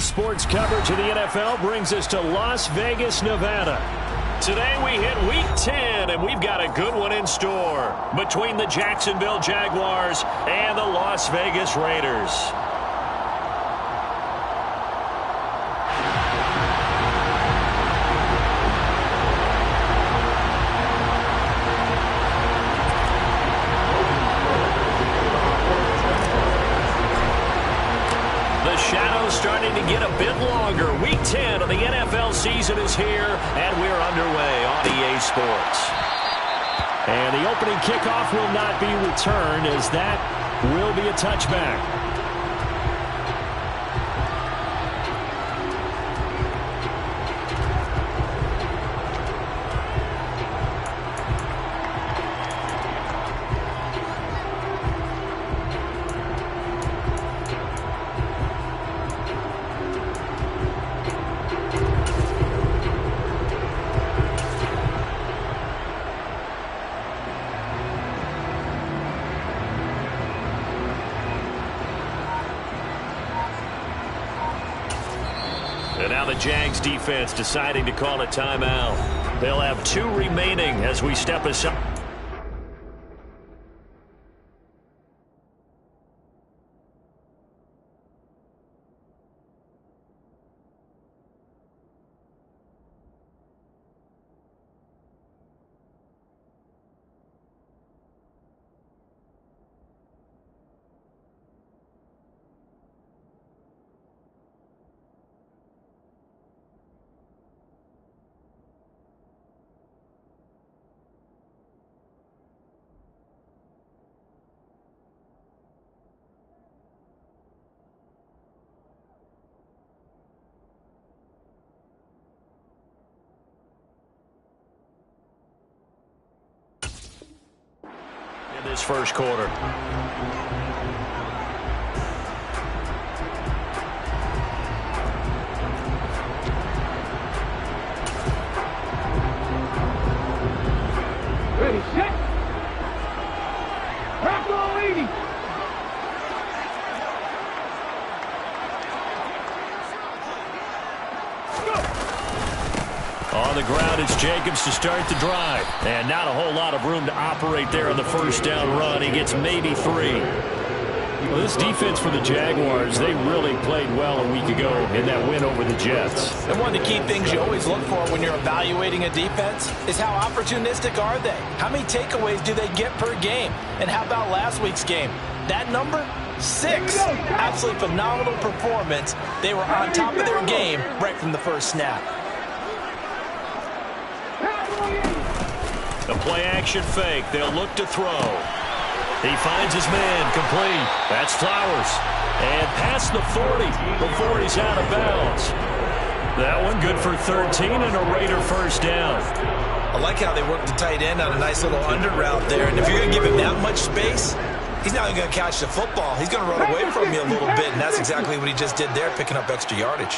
Sports coverage of the NFL brings us to Las Vegas, Nevada. Today we hit Week 10, and we've got a good one in store between the Jacksonville Jaguars and the Las Vegas Raiders. Starting to get a bit longer. Week 10 of the NFL season is here, and we're underway on EA Sports. And the opening kickoff will not be returned, as that will be a touchback. And now the Jags defense deciding to call a timeout. They'll have 2 remaining as we step aside. This first quarter. Ready, set. Back on leading. On the ground, it's Jacobs to start the drive. And not a whole lot of room to operate there on the first down run. He gets maybe 3. Well, this defense for the Jaguars, they really played well a week ago in that win over the Jets. And one of the key things you always look for when you're evaluating a defense is how opportunistic are they? How many takeaways do they get per game? And how about last week's game? That number? 6. Absolutely phenomenal performance. They were on top of their game right from the first snap. The play-action fake. They'll look to throw. He finds his man. Complete. That's Flowers. And past the 40 before he's out of bounds. That one good for 13 and a Raider first down. I like how they worked the tight end on a nice little under route there. And if you're going to give him that much space, he's not going to catch the football. He's going to run away from you a little bit. And that's exactly what he just did there, picking up extra yardage.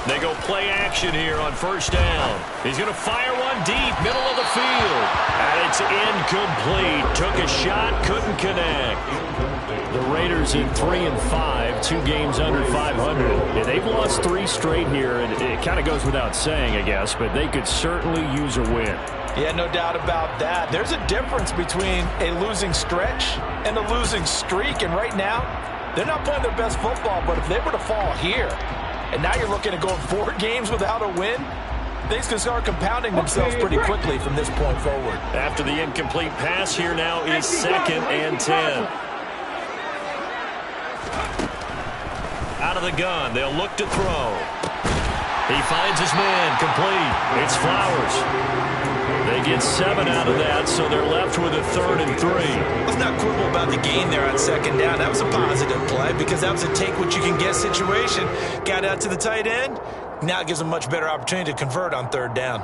They go play action here on first down. He's going to fire one deep, middle of the field. And it's incomplete. Took a shot, couldn't connect. The Raiders in 3-5, 2 games under 500. Yeah, they've lost 3 straight here, and it kind of goes without saying, I guess, but they could certainly use a win. Yeah, no doubt about that. There's a difference between a losing stretch and a losing streak, and right now, they're not playing their best football, but if they were to fall here, and now you're looking at going 4 games without a win, things can start compounding themselves pretty quickly from this point forward. After the incomplete pass, here now is 2nd and 10. Out of the gun, they'll look to throw. He finds his man, complete. It's Flowers. They get 7 out of that, so they're left with a 3rd and 3. Let's not quibble about the gain there on 2nd down. That was a positive play because that was a take-what-you-can-get situation. Got out to the tight end. Now it gives them a much better opportunity to convert on 3rd down.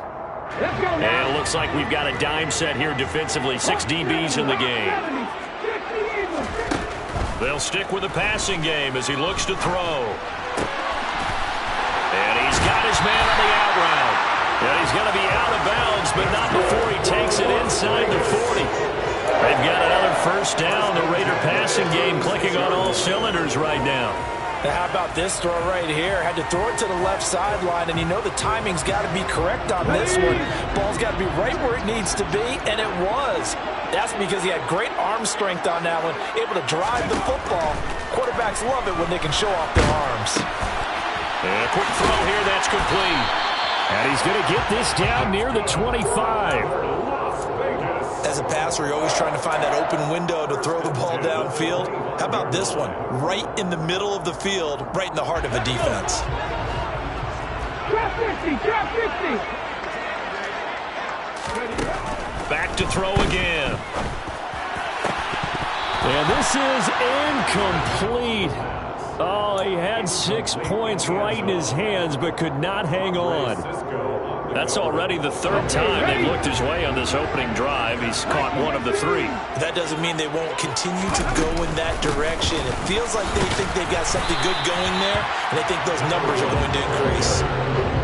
And it looks like we've got a dime set here defensively. 6 DBs in the game. They'll stick with the passing game as he looks to throw. And he's got his man on the out route. And he's going to be out of bounds, but not before he takes it inside the 40. They've got another first down. The Raider passing game clicking on all cylinders right now. Now, how about this throw right here? Had to throw it to the left sideline, and you know the timing's got to be correct on this one. Ball's got to be right where it needs to be, and it was. That's because he had great arm strength on that one, able to drive the football. Quarterbacks love it when they can show off their arms. And a quick throw here, that's complete. And he's going to get this down near the 25. As a passer, you're always trying to find that open window to throw the ball downfield. How about this one? Right in the middle of the field, right in the heart of a defense. Drop 50, drop 50. Back to throw again. And this is incomplete. Oh, he had 6 points right in his hands, but could not hang on. That's already the third time they've looked his way on this opening drive. He's caught one of the 3. That doesn't mean they won't continue to go in that direction. It feels like they think they've got something good going there, and they think those numbers are going to increase.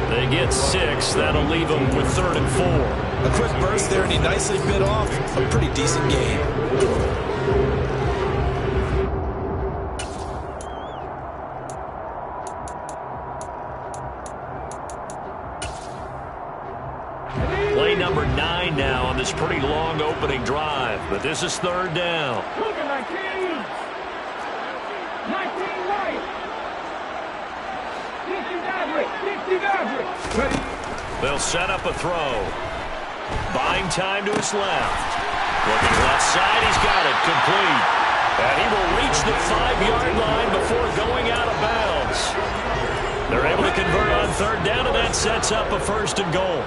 They get 6. That'll leave them with 3rd and 4. A quick burst there, and he nicely bit off a pretty decent game. Play number 9 now on this pretty long opening drive, but this is 3rd down. 19. 19 right. 50 average. They'll set up a throw. Buying time to his left. Looking left side, he's got it, complete. And he will reach the 5-yard line before going out of bounds. They're able to convert on 3rd down, and that sets up a 1st and goal.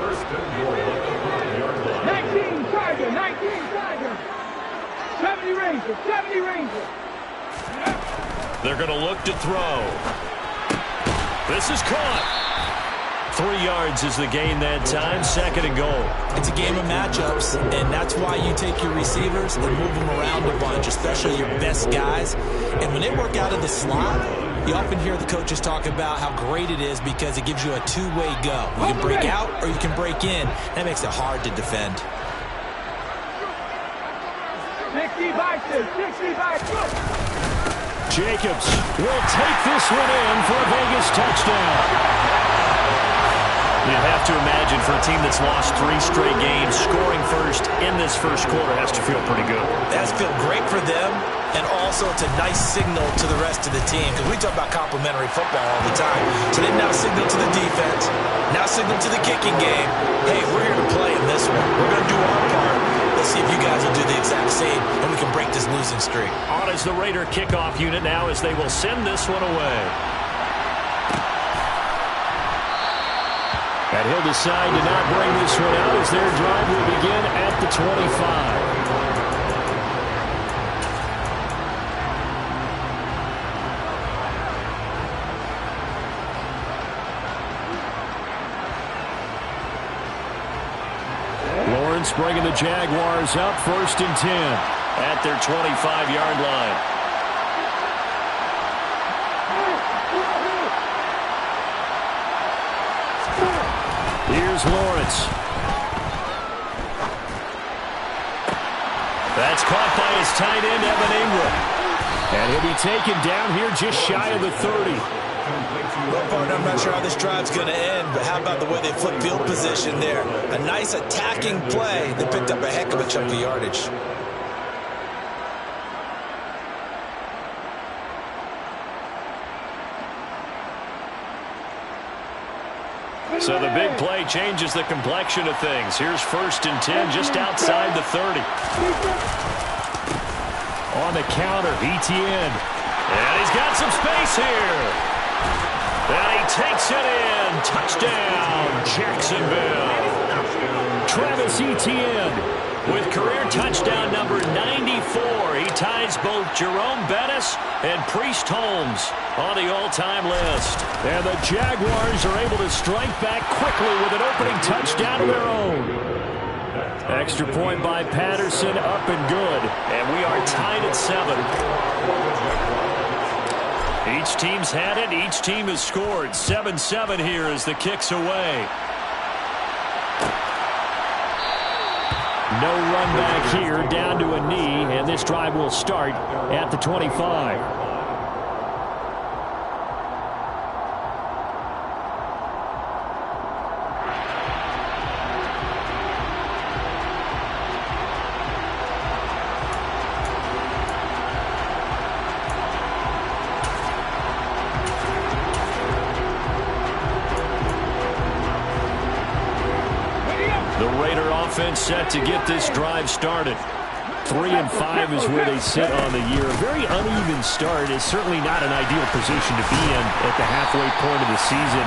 19 Tiger, 19 Tiger. 70 Ranger, 70 Ranger. They're going to look to throw. This is caught. 3 yards is the gain that time, 2nd and goal. It's a game of matchups, and that's why you take your receivers and move them around a bunch, especially your best guys. And when they work out of the slot, you often hear the coaches talk about how great it is because it gives you a two-way go. You can break out or you can break in. That makes it hard to defend. 60 by 2, 60 by 2. Jacobs will take this one in for a Vegas touchdown. You'd have to imagine for a team that's lost 3 straight games, scoring first in this first quarter has to feel pretty good. It has to feel great for them, and also it's a nice signal to the rest of the team, because we talk about complimentary football all the time. So they've now signaled to the defense, now signaled to the kicking game, hey, we're here to play in this one. We're going to do our part. Let's see if you guys will do the exact same, and we can break this losing streak. On is the Raider kickoff unit now as they will send this one away. And he'll decide to not bring this one out as their drive will begin at the 25. Lawrence bringing the Jaguars up 1st and 10 at their 25-yard line. Here's Lawrence. That's caught by his tight end, Emg Lg. And he'll be taken down here just shy of the 30. Well, partner, I'm not sure how this drive's going to end, but how about the way they flip field position there? A nice attacking play that picked up a heck of a chunk of yardage. So the big play changes the complexion of things. Here's 1st and 10 just outside the 30. On the counter, Etienne. And he's got some space here. And he takes it in. Touchdown, Jacksonville. Travis Etienne with career touchdown number 94. He ties both Jerome Bettis and Priest Holmes on the all-time list. And the Jaguars are able to strike back quickly with an opening touchdown of their own. Extra point by Patterson, up and good. And we are tied at 7. Each team's had it. Each team has scored. 7-7 here as the kick's away. No run back here, down to a knee, and this drive will start at the 25. The Raider offense set to get this drive started. 3-5 is where they sit on the year. A very uneven start is certainly not an ideal position to be in at the halfway point of the season.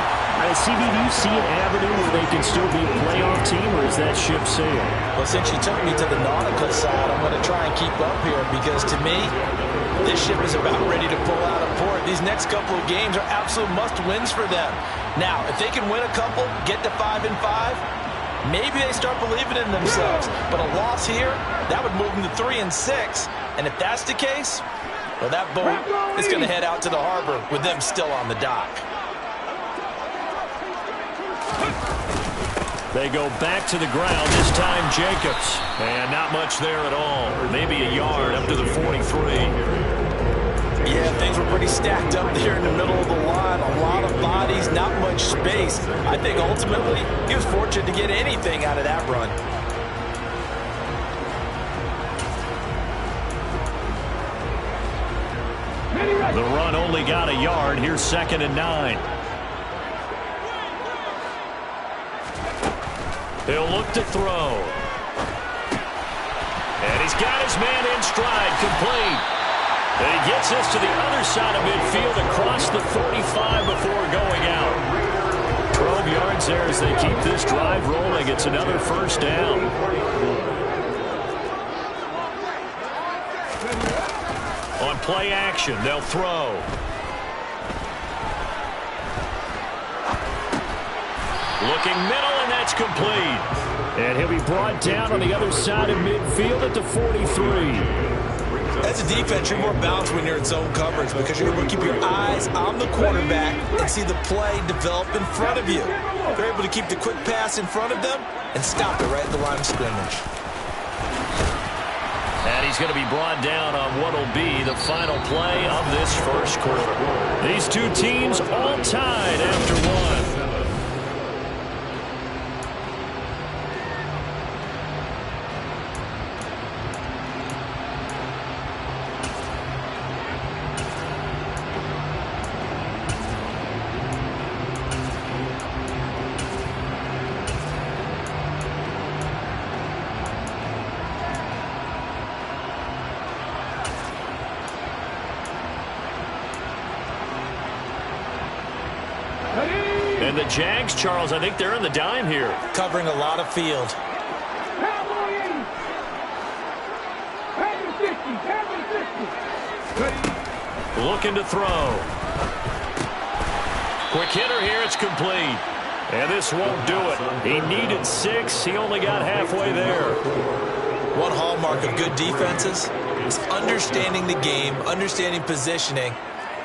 CB, do you see an avenue where they can still be a playoff team, or is that ship sailed? Well, since you took me to the nautical side, I'm going to try and keep up here because to me, this ship is about ready to pull out of port. These next couple of games are absolute must-wins for them. Now, if they can win a couple, get to 5-5, maybe they start believing in themselves. But a loss here, that would move them to 3-6. And if that's the case, well, that boat is going to head out to the harbor with them still on the dock. They go back to the ground, this time Jacobs. And not much there at all. Maybe a yard up to the 43. Yeah, things were pretty stacked up there in the middle of the line. A lot of bodies, not much space. I think ultimately he was fortunate to get anything out of that run. The run only got a yard. Here's 2nd and 9. He'll look to throw. And he's got his man in stride, complete. And he gets this to the other side of midfield across the 45 before going out. 12 yards there as they keep this drive rolling. It's another first down. On play action, they'll throw. Looking middle, and that's complete. And he'll be brought down on the other side of midfield at the 43. As a defense, you're more balanced when you're in zone coverage because you're able to keep your eyes on the quarterback and see the play develop in front of you. They're able to keep the quick pass in front of them and stop it right at the line of scrimmage. And he's going to be brought down on what will be the final play of this first quarter. These two teams all tied after one. And the Jags, Charles, I think they're in the dime here. Covering a lot of field. Looking to throw. Quick hitter here, it's complete. And this won't do it. He needed 6. He only got halfway there. One hallmark of good defenses is understanding the game, understanding positioning,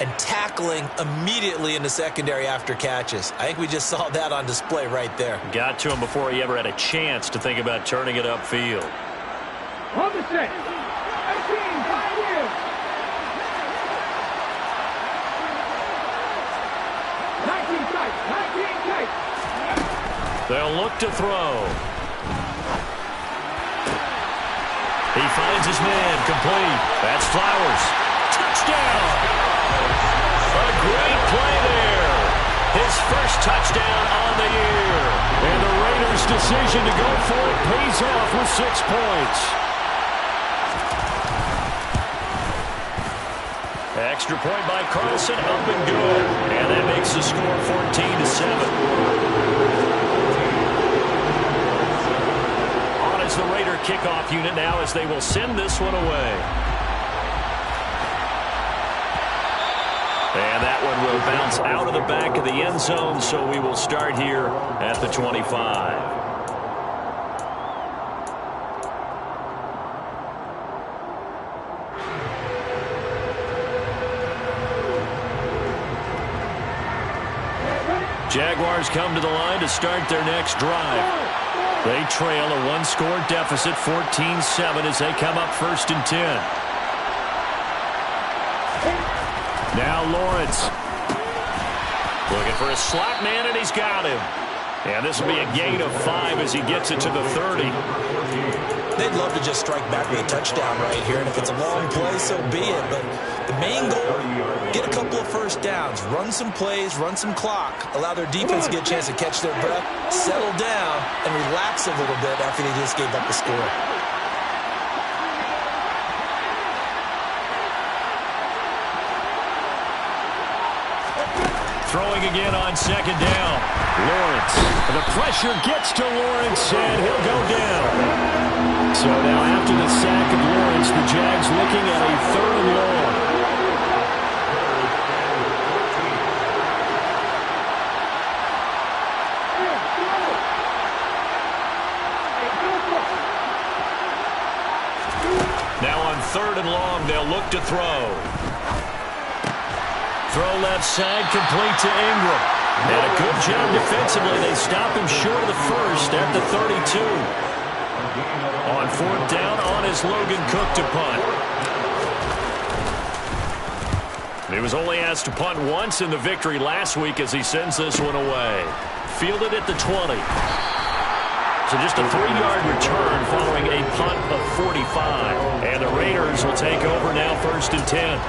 and tackling immediately in the secondary after catches. I think we just saw that on display right there. Got to him before he ever had a chance to think about turning it upfield. On the set. 18, 5 years. 19 tight, 19 tight. They'll look to throw. He finds his man, complete. That's Flowers. Touchdown! A great play there. His first touchdown on the year. And the Raiders' decision to go for it pays off with 6 points. Extra point by Carlson, up and good. And that makes the score 14-7. On is the Raider kickoff unit now as they will send this one away. And that one will bounce out of the back of the end zone, so we will start here at the 25. Jaguars come to the line to start their next drive. They trail a one-score deficit, 14-7, as they come up 1st and 10. Now Lawrence. Looking for a slot man, and he's got him. And this will be a gain of 5 as he gets it to the 30. They'd love to just strike back with a touchdown right here, and if it's a long play, so be it. But the main goal, get a couple of first downs, run some plays, run some clock, allow their defense to get a chance to catch their breath, settle down, and relax a little bit after they just gave up the score. Throwing again on 2nd down. Lawrence. The pressure gets to Lawrence, and he'll go down. So now after the sack of Lawrence, the Jags looking at a 3rd and long. Now on 3rd and long, they'll look to throw. Throw left side, complete to Ingram. And a good job defensively. They stop him short of the 1st at the 32. On 4th down, on is Logan Cook to punt. He was only asked to punt once in the victory last week as he sends this one away. Fielded at the 20. So just a 3-yard return following a punt of 45. And the Raiders will take over now 1st and 10.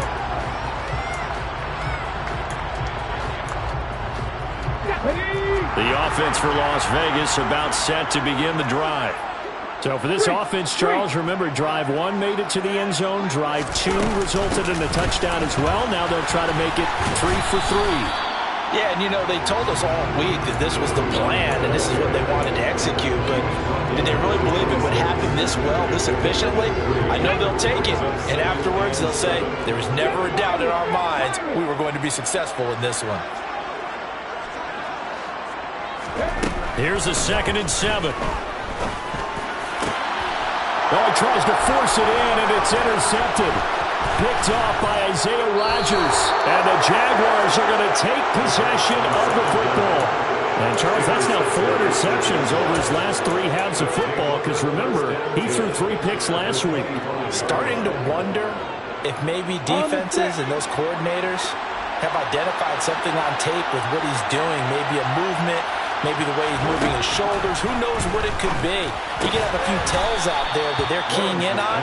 The offense for Las Vegas about set to begin the drive. So for this offense, Charles, remember, drive 1 made it to the end zone. Drive 2 resulted in a touchdown as well. Now they'll try to make it 3 for 3. Yeah, and you know, they told us all week that this was the plan and this is what they wanted to execute, but did they really believe it would happen this well, this efficiently? I know they'll take it, and afterwards they'll say, there was never a doubt in our minds we were going to be successful in this one. Here's a 2nd and 7. Well, he tries to force it in, and it's intercepted. Picked off by Isaiah Rodgers. And the Jaguars are going to take possession of the football. And, Charles, that's now 4 interceptions over his last 3 halves of football, because, remember, he threw 3 picks last week. Starting to wonder if maybe defenses and those coordinators have identified something on tape with what he's doing, maybe a movement, maybe the way he's moving his shoulders. Who knows what it could be? You can have a few tells out there that they're keying in on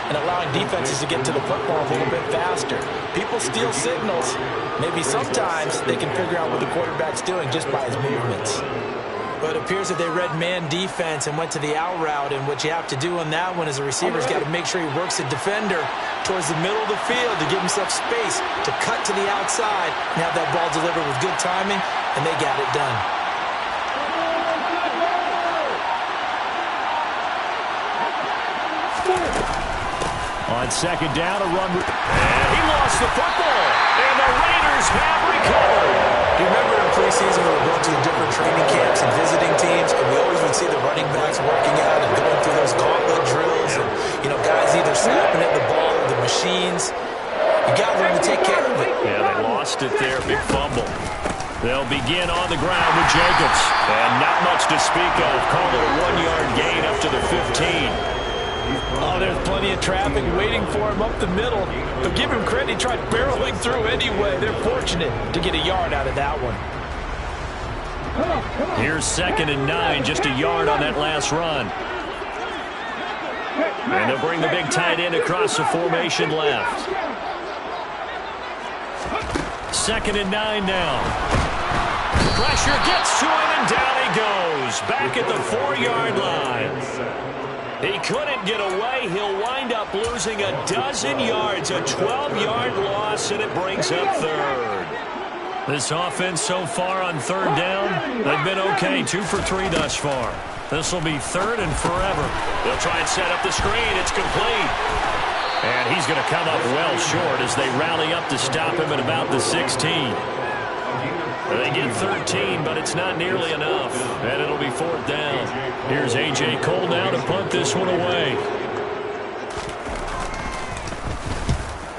and allowing defenses to get to the football a little bit faster. People steal signals. Maybe sometimes they can figure out what the quarterback's doing just by his movements. But it appears that they read man defense and went to the out route, and what you have to do on that one is the receiver's got to make sure he works the defender towards the middle of the field to give himself space to cut to the outside and have that ball delivered with good timing, and they got it done. On 2nd down, a run. And he lost the football. And the Raiders have recovered. Do you remember in preseason we were going to the different training camps and visiting teams, and we always would see the running backs working out and going through those gauntlet drills, and, you know, guys either snapping at the ball or the machines. You got to learn to take care of it. Yeah, they lost it there. Big fumble. They'll begin on the ground with Jacobs. And not much to speak of. Called it a 1-yard gain up to the 15. Oh, there's plenty of traffic waiting for him up the middle. But give him credit, he tried barreling through anyway. They're fortunate to get a yard out of that one. Here's 2nd and 9, just a yard on that last run. And they'll bring the big tight end across the formation left. 2nd and 9 now. Pressure gets to him, and down he goes. Back at the 4-yard line. He couldn't get away. He'll wind up losing a dozen yards, a 12-yard loss, and it brings up 3rd. This offense so far on 3rd down, they've been okay, 2 for 3 thus far. This will be 3rd and forever. They'll try and set up the screen. It's complete. And he's going to come up well short as they rally up to stop him at about the 16. They get 13, but it's not nearly enough. And it'll be 4th down. Here's A.J. Cole now to punt this one away.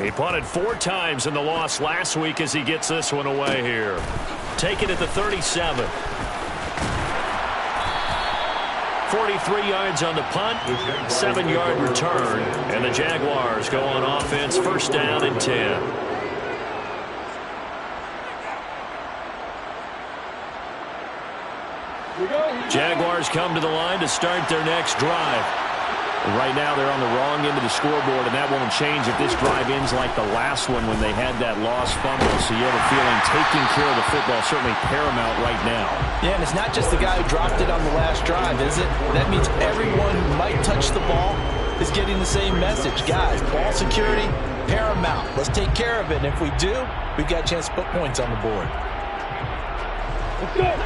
He punted 4 times in the loss last week as he gets this one away here. Take it at the 37. 43 yards on the punt, 7-yard return, and the Jaguars go on offense, first down and 10. Jaguars come to the line to start their next drive. Right now they're on the wrong end of the scoreboard, and that won't change if this drive ends like the last one when they had that lost fumble. So you have a feeling taking care of the football certainly paramount right now. Yeah, and it's not just the guy who dropped it on the last drive, is it? That means everyone who might touch the ball is getting the same message. Guys, ball security, paramount. Let's take care of it, and if we do, we've got a chance to put points on the board.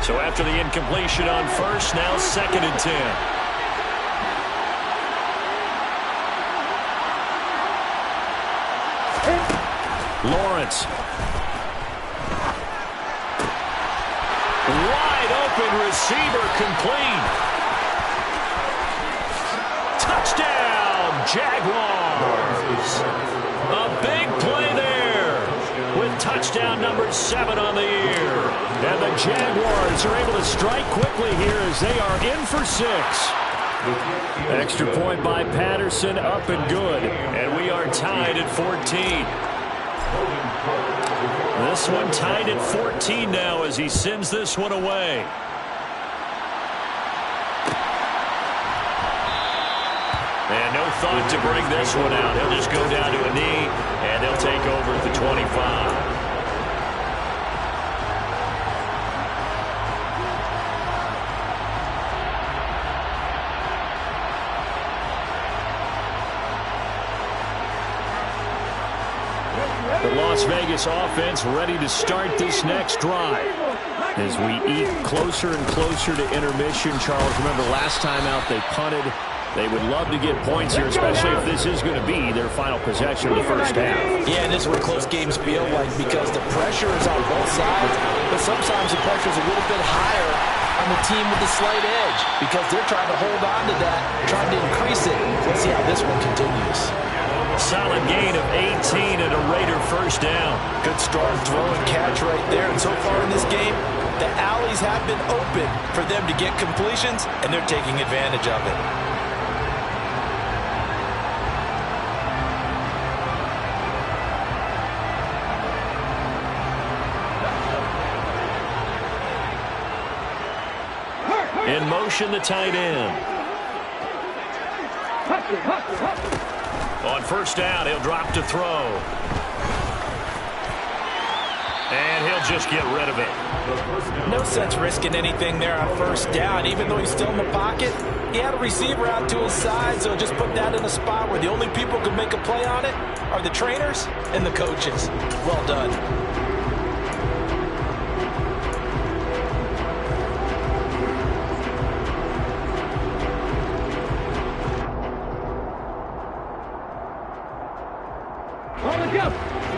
So after the incompletion on first, now second and 10. Lawrence. Wide open receiver, complete. Touchdown, Jaguars. A big play there with touchdown number 7 on the year. And the Jaguars are able to strike quickly here as they are in for 6. Extra point by Patterson, up and good. And we are tied at 14. This one tied at 14 now as he sends this one away. And no thought to bring this one out. He'll just go down to a knee, and they'll take over at the 25. The Las Vegas offense ready to start this next drive. As we eat closer and closer to intermission, Charles, remember last time out they punted. They would love to get points here, especially if this is going to be their final possession of the first half. Yeah, and this is what close games feel like because the pressure is on both sides, but sometimes the pressure is a little bit higher on the team with the slight edge because they're trying to hold on to that, trying to increase it. Let's see how this one continues. Solid gain of 18 and a Raider first down. Good strong throw and catch right there. And so far in this game, the alleys have been open for them to get completions, and they're taking advantage of it. In motion, the tight end. On first down, he'll drop to throw. And he'll just get rid of it. No sense risking anything there on first down. Even though he's still in the pocket, he had a receiver out to his side, so just put that in a spot where the only people who can make a play on it are the trainers and the coaches. Well done.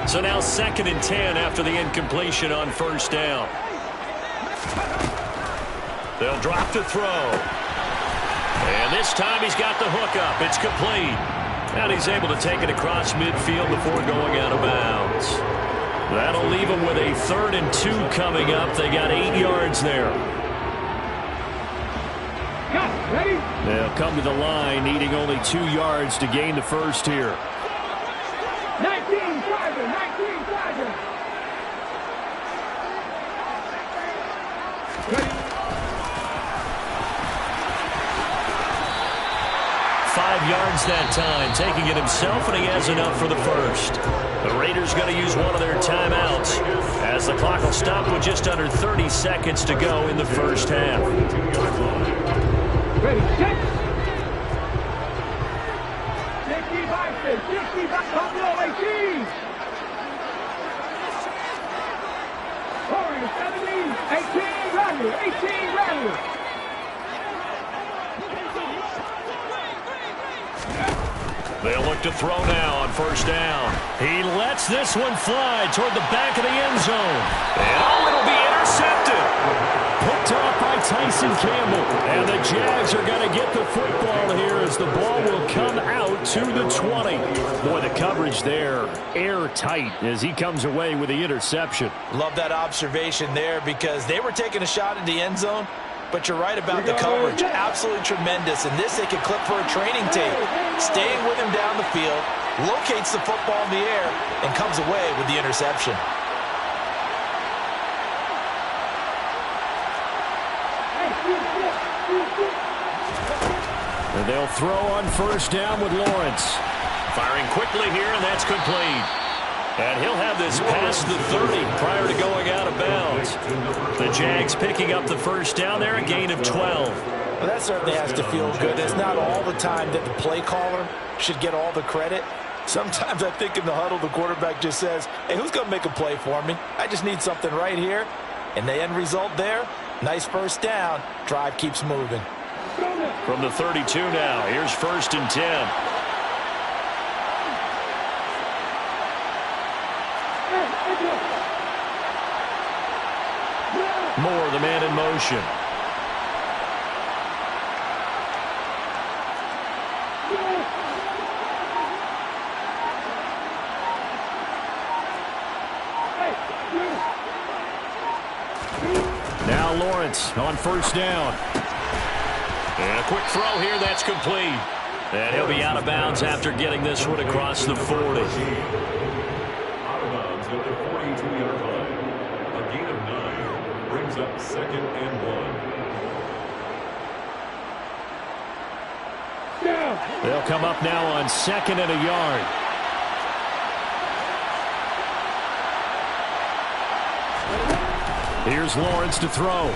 So now second and 10 after the incompletion on first down. They'll drop to throw. And this time he's got the hook up. It's complete. And he's able to take it across midfield before going out of bounds. That'll leave him with a 3rd and 2 coming up. They got 8 yards there. They'll come to the line, needing only 2 yards to gain the first here. 19 Tiger. 5 yards that time, taking it himself, and he has enough for the first. The Raiders going to use one of their timeouts as the clock will stop with just under 30 seconds to go in the first half. Ready, set. 65, Buffalo 18. 18 Bradley. They'll look to throw now on first down. He lets this one fly toward the back of the end zone. And it'll be intercepted. Picked off by Tyson Campbell. And the Jags are going to get the football here as the ball will come out to the 20. Boy, the coverage there airtight as he comes away with the interception. Love that observation there because they were taking a shot at the end zone. But you're right about the coverage. Absolutely tremendous. And this they could clip for a training tape. Staying with him down the field, locates the football in the air, and comes away with the interception. And they'll throw on first down with Lawrence. Firing quickly here, and that's complete. And he'll have this past the 30 prior to going out of bounds. The Jags picking up the first down there, a gain of 12. Well, that certainly has to feel good. It's not all the time that the play caller should get all the credit. Sometimes I think in the huddle, the quarterback just says, hey, who's going to make a play for me? I just need something right here. And the end result there, nice first down. Drive keeps moving. From the 32 now, here's 1st and 10. Moore, the man in motion. Now Lawrence on first down. And a quick throw here, that's complete. And he'll be out of bounds after getting this one across the 40. Out of bounds at the 42-yard line. A gain of 9 brings up 2nd and 1. They'll come up now on 2nd and a yard. Here's Lawrence to throw.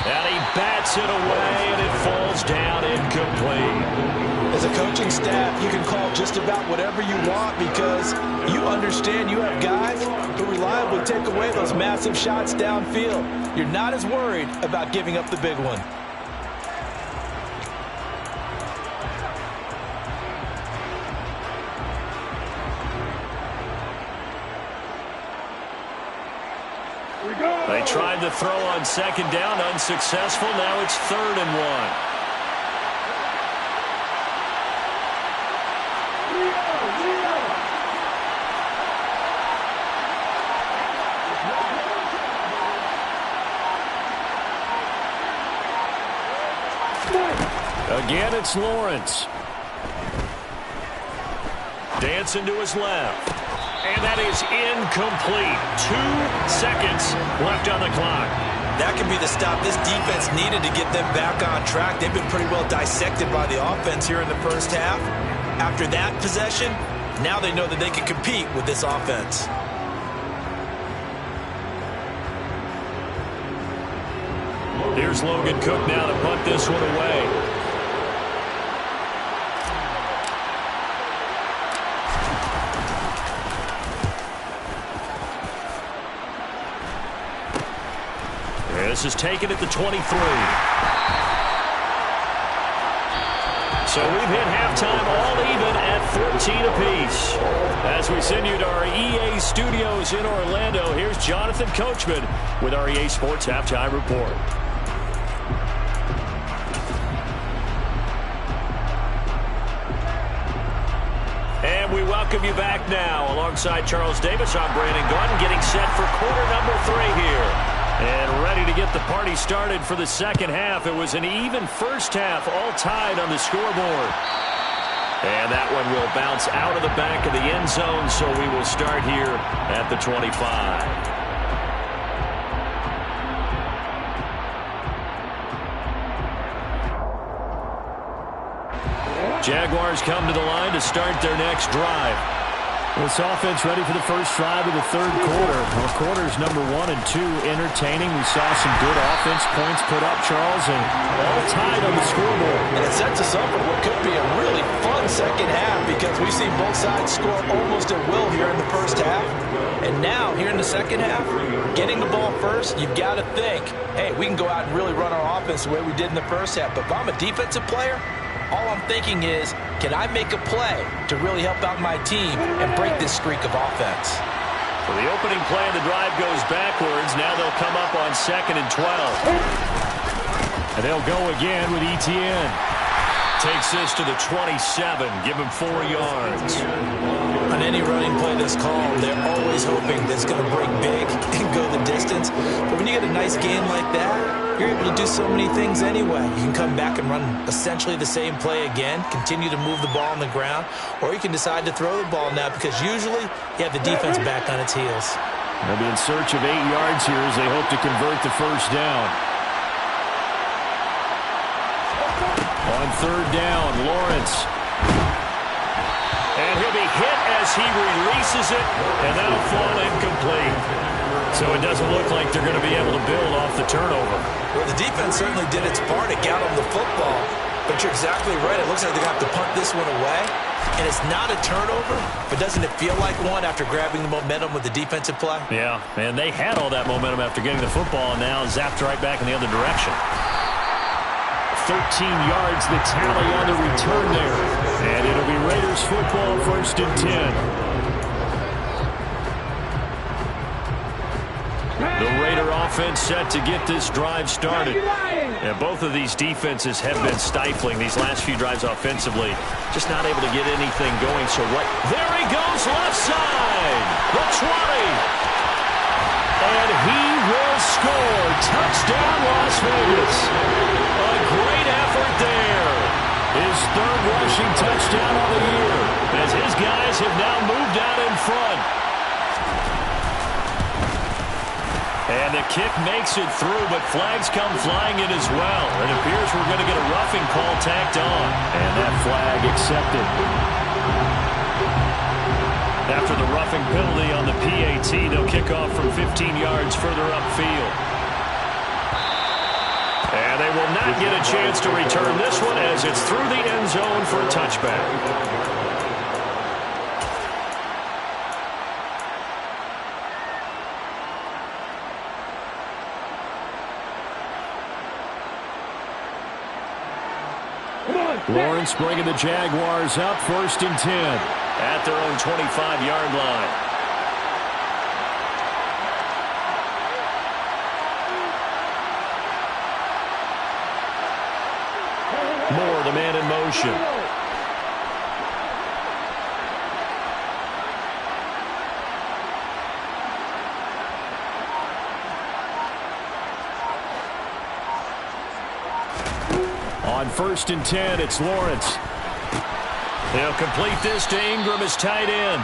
And he bats it away, and it falls down incomplete. As a coaching staff, you can call just about whatever you want because you understand you have guys who reliably take away those massive shots downfield. You're not as worried about giving up the big one. They tried the throw on 2nd down, unsuccessful. Now it's 3rd and 1. Again, it's Lawrence. Dancing to his left. And that is incomplete. 2 seconds left on the clock. That could be the stop this defense needed to get them back on track. They've been pretty well dissected by the offense here in the first half. After that possession, now they know that they can compete with this offense. Here's Logan Cook now to punt this one away. This is taken at the 23. So we've hit halftime all even at 14 apiece. As we send you to our EA studios in Orlando, here's Jonathan Coachman with our EA Sports Halftime Report. And we welcome you back now. Alongside Charles Davis, I'm Brandon Gunn, getting set for quarter number 3 here. And ready to get the party started for the second half. It was an even first half, all tied on the scoreboard. And that one will bounce out of the back of the end zone, so we will start here at the 25. Jaguars come to the line to start their next drive. This offense ready for the first drive of the third quarter. Well, quarters number 1 and 2 entertaining. We saw some good offense points put up, Charles, and all tied on the scoreboard. And it sets us up for what could be a really fun second half because we've seen both sides score almost at will here in the first half. And now, here in the second half, getting the ball first, you've got to think, hey, we can go out and really run our offense the way we did in the first half. But if I'm a defensive player, all I'm thinking is, can I make a play to really help out my team and break this streak of offense? So the opening play of the drive goes backwards. Now they'll come up on 2nd and 12. And they'll go again with Etienne. Takes this to the 27. Give him 4 yards. On any running play that's called, they're always hoping that it's going to break big and go the distance. But when you get a nice gain like that, you're able to do so many things anyway. You can come back and run essentially the same play again, continue to move the ball on the ground, or you can decide to throw the ball now because usually you have the defense back on its heels. They'll be in search of 8 yards here as they hope to convert the first down. On 3rd down, Lawrence. And he'll be hit as he releases it, and that'll fall incomplete. So it doesn't look like they're going to be able to build off the turnover. Well, the defense certainly did its part. It got them the football. But you're exactly right. It looks like they're going to have to punt this one away. And it's not a turnover, but doesn't it feel like one after grabbing the momentum with the defensive play? Yeah, and they had all that momentum after getting the football, and now zapped right back in the other direction. 13 yards, the tally on the return there. And it'll be Raiders football, 1st and 10. The Raider offense set to get this drive started. And both of these defenses have been stifling these last few drives offensively. Just not able to get anything going. So there he goes, left side. The 20. And he will score. Touchdown, Las Vegas. A great effort there. His 3rd rushing touchdown of the year, as his guys have now moved out in front. And the kick makes it through, but flags come flying in as well. It appears we're going to get a roughing call tacked on. And that flag accepted. After the roughing penalty on the PAT, they'll kick off from 15 yards further upfield. And they will not get a chance to return this one as it's through the end zone for a touchback. Lawrence bringing the Jaguars up, 1st and 10. At their own 25-yard line. Moore, the man in motion. On 1st and 10, it's Lawrence. He'll complete this to Ingram as tight end.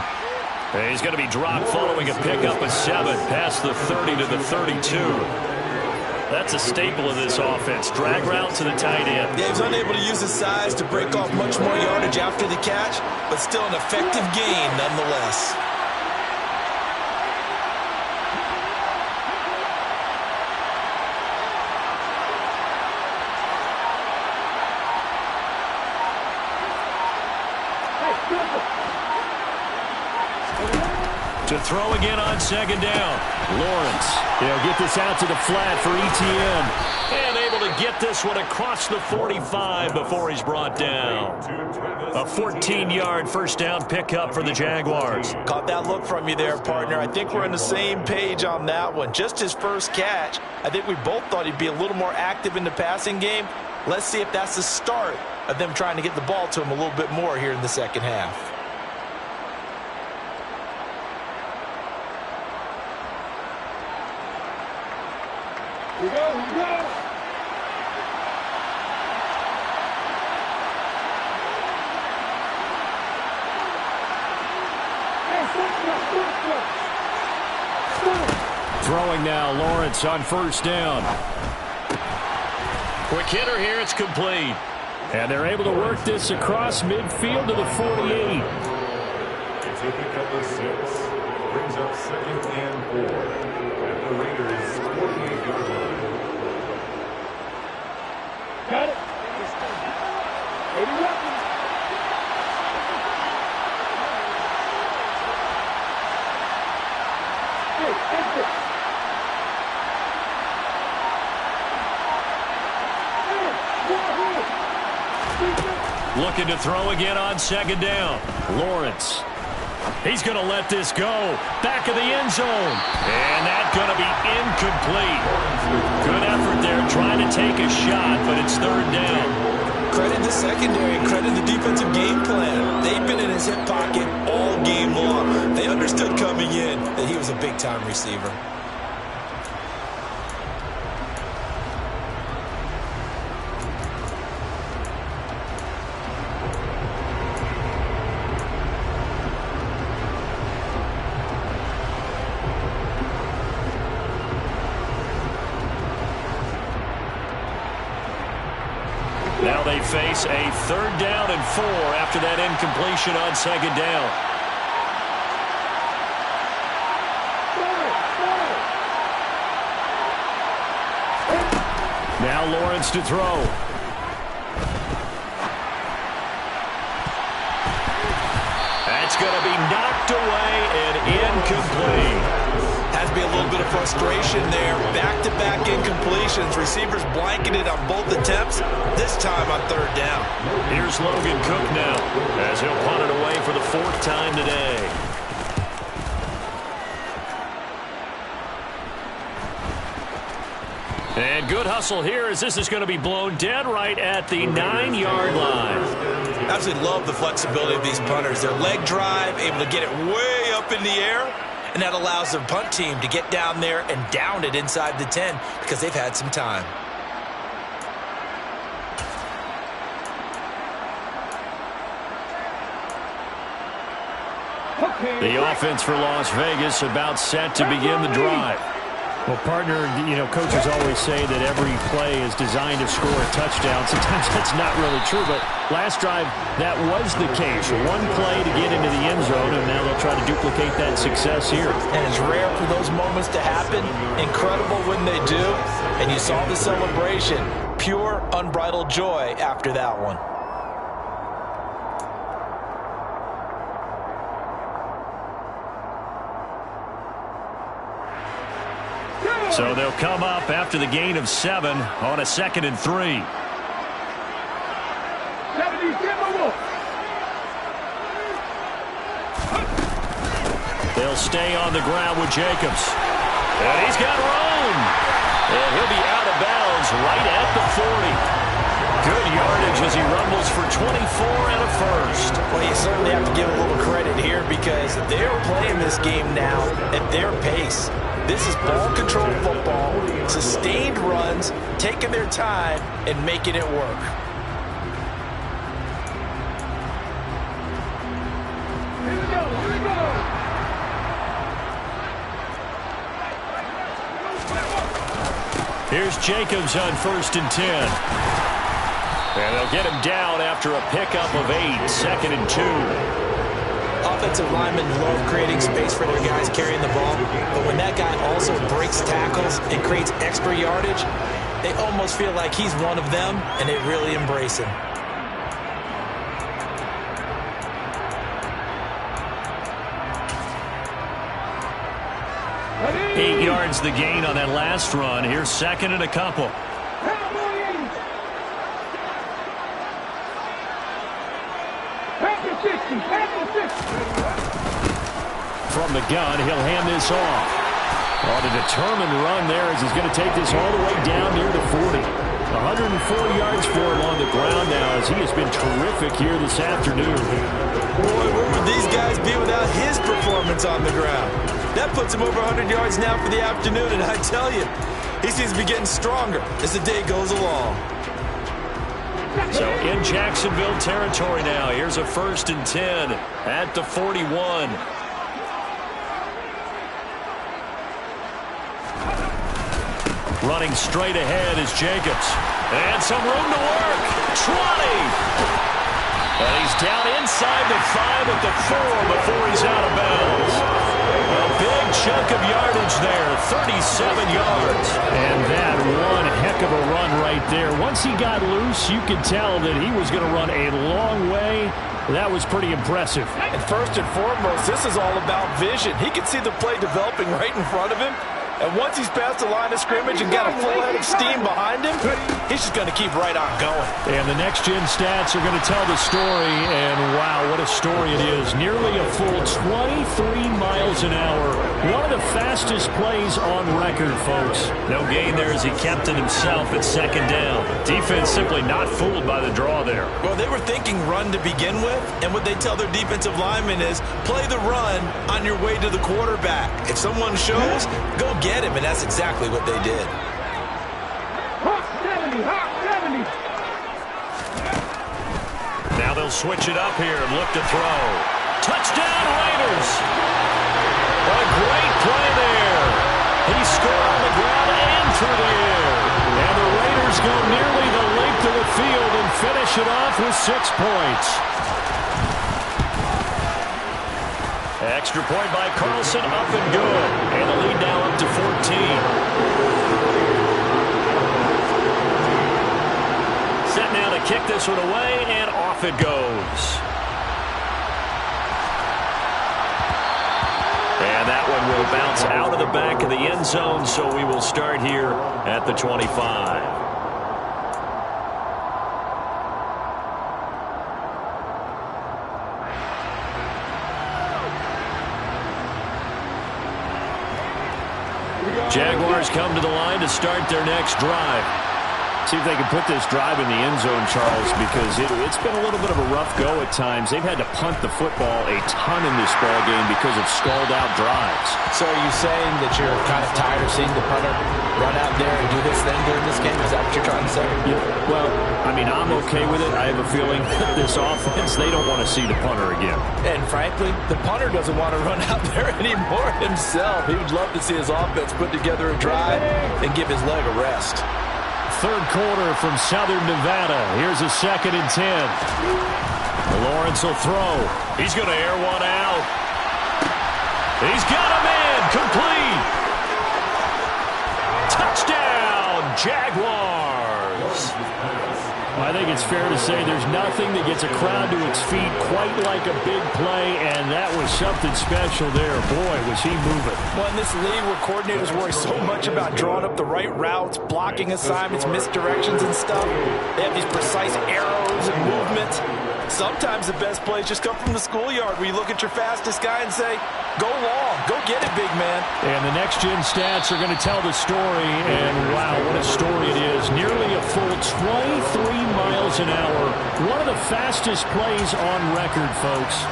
And he's going to be dropped following a pickup of 7 past the 30 to the 32. That's a staple of this offense. Drag route to the tight end. Yeah, he was unable to use his size to break off much more yardage after the catch, but still an effective gain nonetheless. To throw again on 2nd down. Lawrence. They'll get this out to the flat for ETN. And able to get this one across the 45 before he's brought down. A 14-yard first down pickup for the Jaguars. Caught that look from you there, partner. I think we're on the same page on that one. Just his first catch. I think we both thought he'd be a little more active in the passing game. Let's see if that's the start of them trying to get the ball to him a little bit more here in the second half. We go, we go. Throwing now, Lawrence on 1st down. Quick hitter here, it's complete. And they're able to work this across midfield to the 48. It's a pickup of 6. Brings up 2nd and 4. At the Raiders' 48-yard line. Got it. 80 weapons. Hey, exit. Looking to throw again on 2nd down. Lawrence. He's going to let this go. Back of the end zone. And that's going to be incomplete. Good effort there trying to take a shot, but it's 3rd down. credit the secondary and credit the defensive game plan. They've been in his hip pocket all game long. They understood coming in that he was a big-time receiver. Now they face a 3rd down and 4 after that incompletion on 2nd down. Now Lawrence to throw. That's going to be knocked away and incomplete. Has to be a little bit of frustration there. Back-to-back incompletions. Receivers blanketed on both attempts, this time on 3rd down. Here's Logan Cook now as he'll punt it away for the 4th time today. And good hustle here as this is going to be blown dead right at the 9-yard line. Absolutely love the flexibility of these punters. Their leg drive, able to get it way up in the air, and that allows the punt team to get down there and down it inside the 10 because they've had some time. The offense for Las Vegas about set to begin the drive. Well, partner, coaches always say that every play is designed to score a touchdown. Sometimes that's not really true, but last drive, that was the case. One play to get into the end zone, and now they'll try to duplicate that success here. And it's rare for those moments to happen. Incredible when they do. And you saw the celebration. Pure, unbridled joy after that one. So they'll come up after the gain of 7 on a 2nd and 3. They'll stay on the ground with Jacobs. And he's got room. And he'll be out of bounds right at the 40. Good yardage as he rumbles for 24 and a first. Well, you certainly have to give a little credit here because they're playing this game now at their pace. This is ball control football, sustained runs, taking their time and making it work. Here we go, here we go. Here's Jacobs on 1st and 10. And they'll get him down after a pickup of 8, 2nd and 2. Offensive linemen love creating space for their guys carrying the ball, but when that guy also breaks tackles and creates extra yardage, they almost feel like he's one of them, and they really embrace him. Eight yards the gain on that last run. Here's 2nd and a couple. From the gun, he'll hand this off. On a determined run there as he's going to take this all the way down near the 40. 104 yards for him on the ground now as he has been terrific here this afternoon. Boy, where would these guys be without his performance on the ground? That puts him over 100 yards now for the afternoon, and I tell you, he seems to be getting stronger as the day goes along. So in Jacksonville territory now. Here's a 1st and 10 at the 41. Running straight ahead is Jacobs. And some room to work. 20. And he's down inside the 5 at the 4 before he's out of bounds. A big chunk of yardage there, 37 yards. And that one heck of a run right there. Once he got loose, you could tell that he was going to run a long way. That was pretty impressive. And first and foremost, this is all about vision. He can see the play developing right in front of him. And once he's past the line of scrimmage and got a full head of steam behind him, he's just going to keep right on going. And the next-gen stats are going to tell the story, and wow, what a story it is. Nearly a full 23 miles miles an hour. One of the fastest plays on record, folks. No gain there as he kept it himself at second down. Defense simply not fooled by the draw there. Well, they were thinking run to begin with, and what they tell their defensive linemen is play the run on your way to the quarterback. If someone shows, go get him, and that's exactly what they did. Hawk 70, Hawk 70. Now they'll switch it up here and look to throw. Touchdown, Raiders! A great play there. He scored on the ground and through the air. And the Raiders go nearly the length of the field and finish it off with 6 points. Extra point by Carlson, up and good. And the lead now up to 14. Set now to kick this one away, and off it goes. And that one will bounce out of the back of the end zone, so we will start here at the 25. Jaguars come to the line to start their next drive. See if they can put this drive in the end zone, Charles, because it's been a little bit of a rough go at times. They've had to punt the football a ton in this ball game because of stalled-out drives. So are you saying that you're kind of tired of seeing the punter run out there and do his thing during this game? Is that what you're trying to say? Yeah, well, I mean, I'm okay with it. I have a feeling that this offense, they don't want to see the punter again. And frankly, the punter doesn't want to run out there anymore himself. He would love to see his offense put together a drive and give his leg a rest. Third quarter from Southern Nevada. Here's a 2nd and 10. Lawrence will throw. He's going to air one out. He's got a man. Complete. Touchdown, Jaguars. I think it's fair to say there's nothing that gets a crowd to its feet quite like a big play, and that was something special there. Boy, was he moving. Well, in this league where coordinators worry so much about drawing up the right routes, blocking assignments, misdirections and stuff, they have these precise arrows and movements. Sometimes the best plays just come from the schoolyard where you look at your fastest guy and say, go long, go get it, big man. And the next-gen stats are going to tell the story, and wow, what a story it is. Nearly a full 23 miles an hour. One of the fastest plays on record, folks.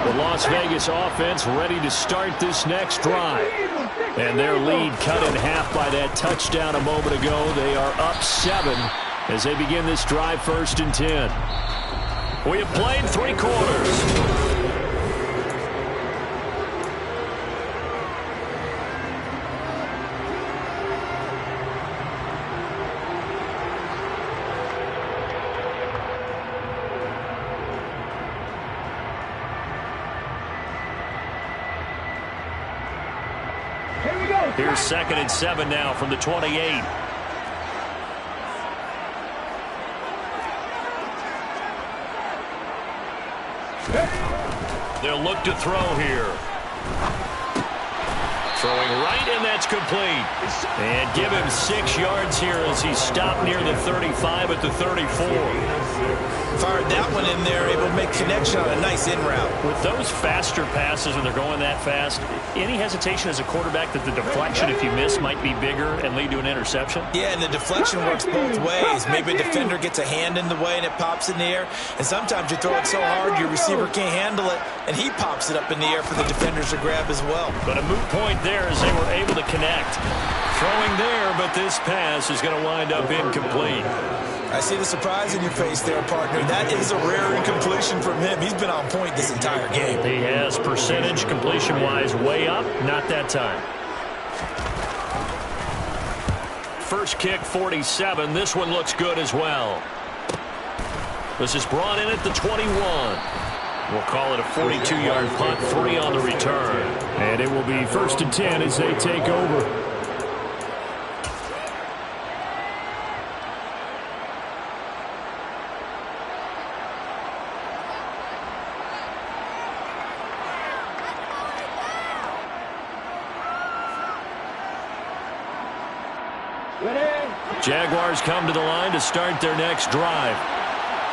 The Las Vegas offense ready to start this next drive. And their lead cut in half by that touchdown a moment ago. They are up 7 as they begin this drive, 1st and 10. We have played 3 quarters. Here's 2nd and 7 now from the 28. They'll look to throw here. Throwing right, and that's complete. And give him 6 yards here as he stopped near the 35 at the 34. Fired that one in there, able to make connection on a nice in route. With those faster passes when they're going that fast, any hesitation as a quarterback that the deflection, if you miss, might be bigger and lead to an interception? Yeah, and the deflection works both ways. Maybe a defender gets a hand in the way and it pops in the air. And sometimes you throw it so hard your receiver can't handle it, and he pops it up in the air for the defenders to grab as well. But a moot point there as they were able to connect. Throwing there, but this pass is going to wind up incomplete. I see the surprise in your face there, partner. That is a rare incompletion from him. He's been on point this entire game. He has percentage completion-wise way up. Not that time. First kick, 47. This one looks good as well. This is brought in at the 21. We'll call it a 42-yard punt, 3 on the return. And it will be 1st and 10 as they take over. Jaguars come to the line to start their next drive.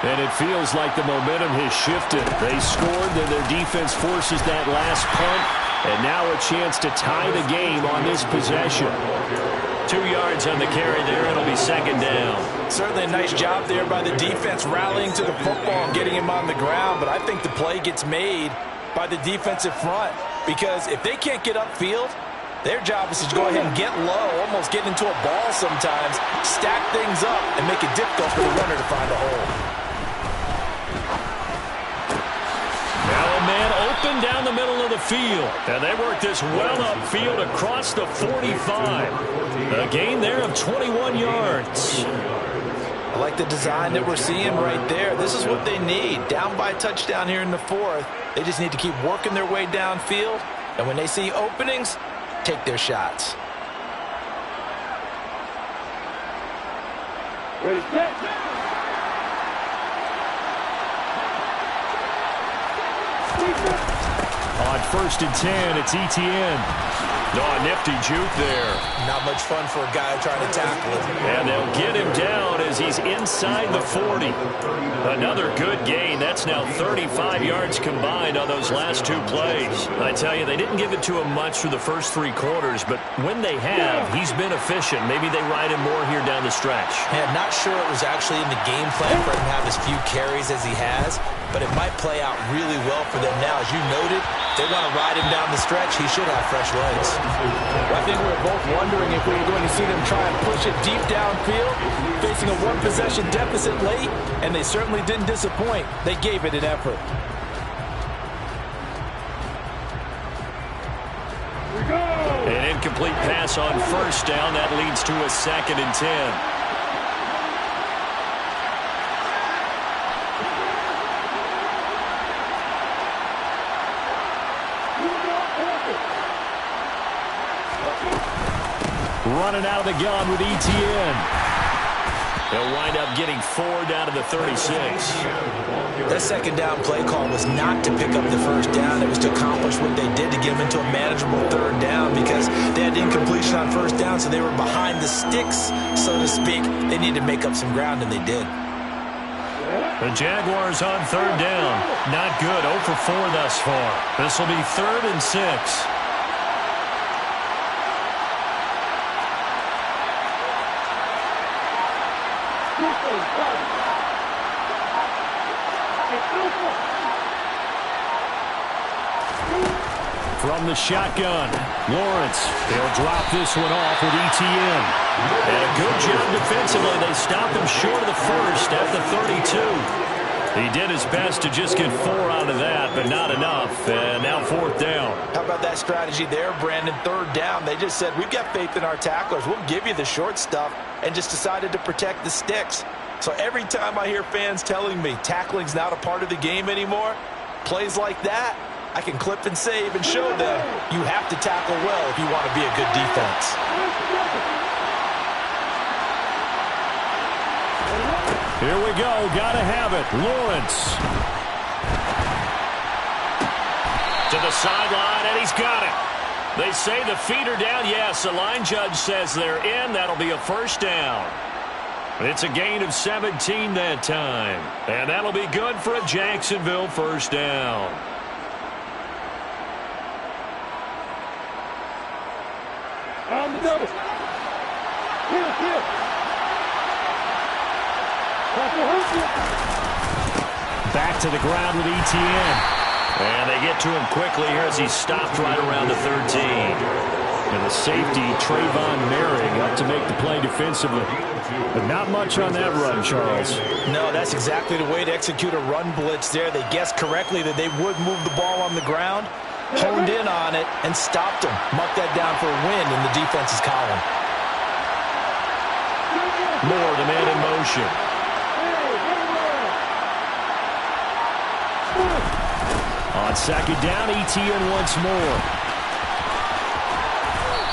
And it feels like the momentum has shifted. They scored, then their defense forces that last punt. And now a chance to tie the game on this possession. 2 yards on the carry there. It'll be second down. Certainly a nice job there by the defense rallying to the football and getting him on the ground. But I think the play gets made by the defensive front. Because if they can't get upfield, their job is to go ahead and get low, almost get into a ball sometimes, stack things up, and make it difficult for the runner to find a hole. Now a man open down the middle of the field. And they work this well upfield across the 45. A gain there of 21 yards. I like the design that we're seeing right there. This is what they need. Down by a touchdown here in the 4th. They just need to keep working their way downfield. And when they see openings, take their shots. Ready, set. On 1st and 10, it's Etienne. Oh, nifty juke there. Not much fun for a guy trying to tackle it. And they'll get him down as he's inside the 40. Another good gain. That's now 35 yards combined on those last 2 plays. I tell you, they didn't give it to him much through the first 3 quarters, but when they have, he's been efficient. Maybe they ride him more here down the stretch. Yeah, not sure it was actually in the game plan for him to have as few carries as he has, but it might play out really well for them now. As you noted, they want to ride him down the stretch. He should have fresh legs. I think we were both wondering if we were going to see them try and push it deep downfield, facing a 1-possession deficit late, and they certainly didn't disappoint. They gave it an effort. An incomplete pass on 1st down. That leads to a 2nd and 10. Running out of the gun with Etienne. They'll wind up getting 4 down to the 36. That 2nd down play call was not to pick up the 1st down. It was to accomplish what they did to get them into a manageable 3rd down because they had incompletion on 1st down, so they were behind the sticks, so to speak. They needed to make up some ground, and they did. The Jaguars on 3rd down. Not good. 0 for 4 thus far. This will be 3rd and 6. From the shotgun, Lawrence. They'll drop this one off with Etienne. And a good job defensively. They stopped him short of the 1st at the 32. He did his best to just get 4 out of that, but not enough. And now 4th down. How about that strategy there, Brandon? 3rd down. They just said, we've got faith in our tacklers. We'll give you the short stuff, and just decided to protect the sticks. So every time I hear fans telling me tackling's not a part of the game anymore, plays like that, I can clip and save and show them you have to tackle well if you want to be a good defense. Here we go. Gotta have it. Lawrence. To the sideline, and he's got it. They say the feet are down. Yes, the line judge says they're in. That'll be a 1st down. It's a gain of 17 that time. And that'll be good for a Jacksonville 1st down. On the double. Heel. Back to the ground with Etienne. And they get to him quickly here as he's stopped right around the 13. And the safety, Trayvon Merrick, up to make the play defensively. But not much on that run, Charles. No, that's exactly the way to execute a run blitz there. They guessed correctly that they would move the ball on the ground, honed in on it, and stopped him. Marked that down for a win in the defense's column. Moore, the man in motion. On 2nd down, Etienne once more.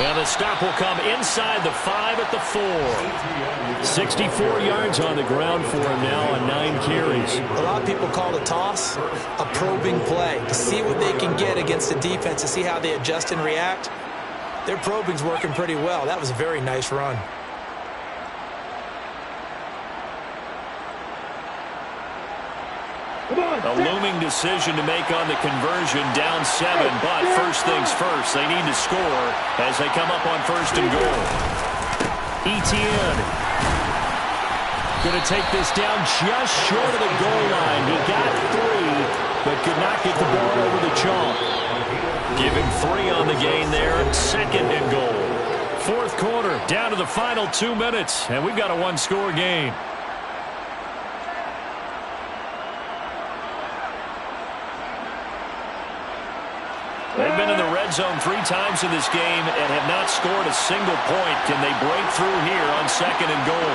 And the stop will come inside the 5 at the 4. 64 yards on the ground for him now on 9 carries. A lot of people call the toss a probing play to see what they can get against the defense, to see how they adjust and react. Their probing's working pretty well. That was a very nice run. A looming decision to make on the conversion, down 7, but first things first, they need to score as they come up on first and goal. Etienne going to take this down just short of the goal line. He got 3, but could not get the ball over the chalk. Give him 3 on the gain there, second and goal. Fourth quarter, down to the final 2 minutes, and we've got a one-score game. They've been in the red zone 3 times in this game and have not scored a single point. Can they break through here on second and goal?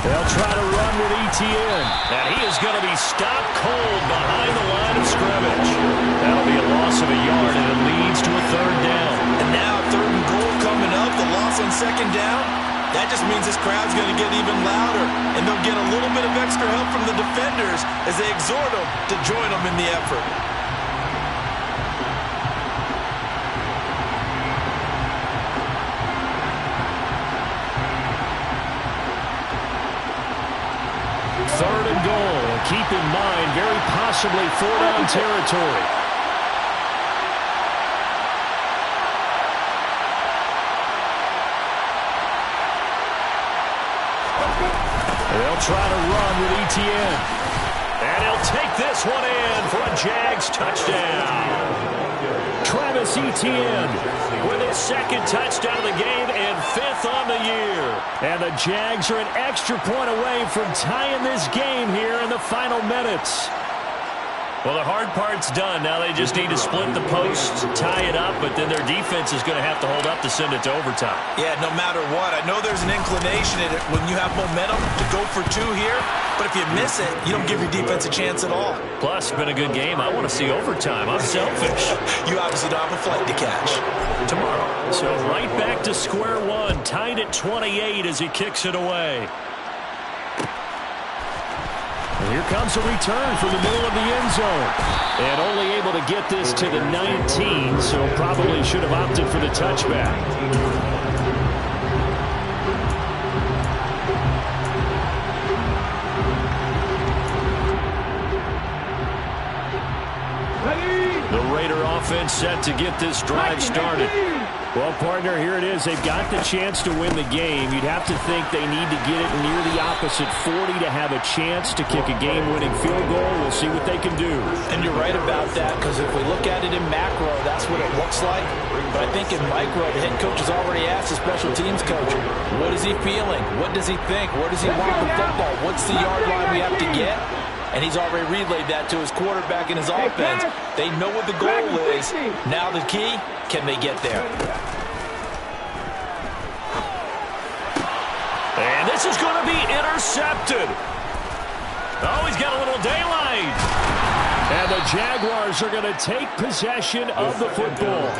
They'll try to run with Etienne. And he is going to be stopped cold behind the line of scrimmage. That'll be a loss of a yard, and it leads to a third down. And now third and goal coming up, the loss on second down. That just means this crowd's going to get even louder, and they'll get a little bit of extra help from the defenders as they exhort them to join them in the effort. Third and goal. Keep in mind, very possibly 4-down territory. They'll try to run with Etienne. And he'll take this one in for a Jags touchdown. Travis Etienne with his second touchdown of the game and 5th on the year. And the Jags are an extra point away from tying this game here in the final minutes. Well, the hard part's done. Now they just need to split the post, tie it up, but then their defense is going to have to hold up to send it to overtime. Yeah, no matter what. I know there's an inclination in it when you have momentum to go for 2 here, but if you miss it, you don't give your defense a chance at all. Plus, it's been a good game. I want to see overtime. I'm selfish. You obviously don't have a flight to catch. Tomorrow. So right back to square one, tied at 28 as he kicks it away. And here comes a return from the middle of the end zone. And only able to get this to the 19, so probably should have opted for the touchback. The Raider offense set to get this drive started. Well, partner, here it is. They've got the chance to win the game. You'd have to think they need to get it near the opposite 40 to have a chance to kick a game-winning field goal. We'll see what they can do. And you're right about that, because if we look at it in macro, that's what it looks like. But I think in micro, the head coach has already asked the special teams coach, what is he feeling? What does he think? Where does he want the football? What's the yard line we have to get? And he's already relayed that to his quarterback and his offense. They know what the goal is. Now the key, can they get there? And this is going to be intercepted. Oh, he's got a little daylight. And the Jaguars are going to take possession of the football.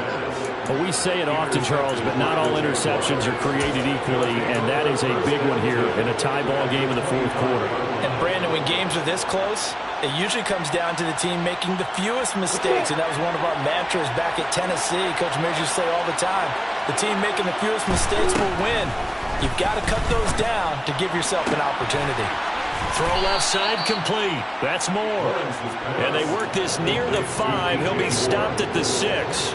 Well, we say it often, Charles, but not all interceptions are created equally, and that is a big one here in a tie ball game in the fourth quarter. And, Brandon, when games are this close, it usually comes down to the team making the fewest mistakes, and that was one of our mantras back at Tennessee. Coach Mears used to say all the time, the team making the fewest mistakes will win. You've got to cut those down to give yourself an opportunity. Throw left side complete. That's more. And they work this near the 5. He'll be stopped at the 6.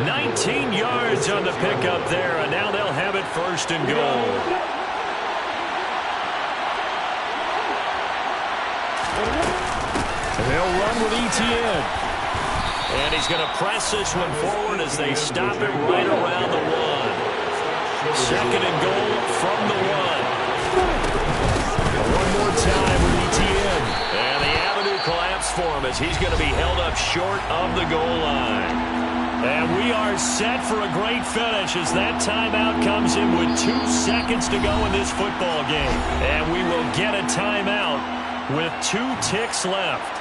19 yards on the pickup there, and now they'll have it first and goal. They'll run with Etienne. And he's going to press this one forward as they stop it right around the 1. Second and goal from the 1. One more time with Etienne. And the avenue collapsed for him as he's going to be held up short of the goal line. And we are set for a great finish as that timeout comes in with 2 seconds to go in this football game. And we will get a timeout with 2 ticks left.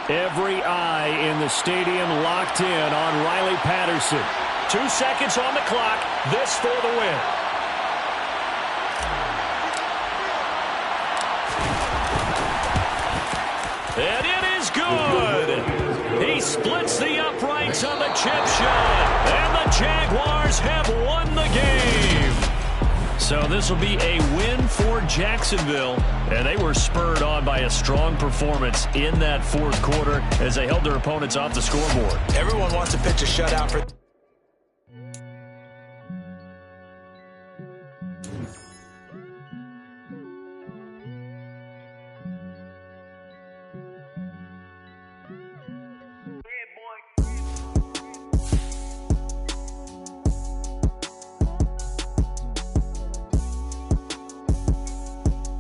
Every eye in the stadium locked in on Riley Patterson. 2 seconds on the clock. This for the win. And it is good. He splits the uprights on the chip shot. And the Jaguars have won the game. So this will be a win for Jacksonville. And they were spurred on by a strong performance in that fourth quarter as they held their opponents off the scoreboard. Everyone wants to pitch a shutout for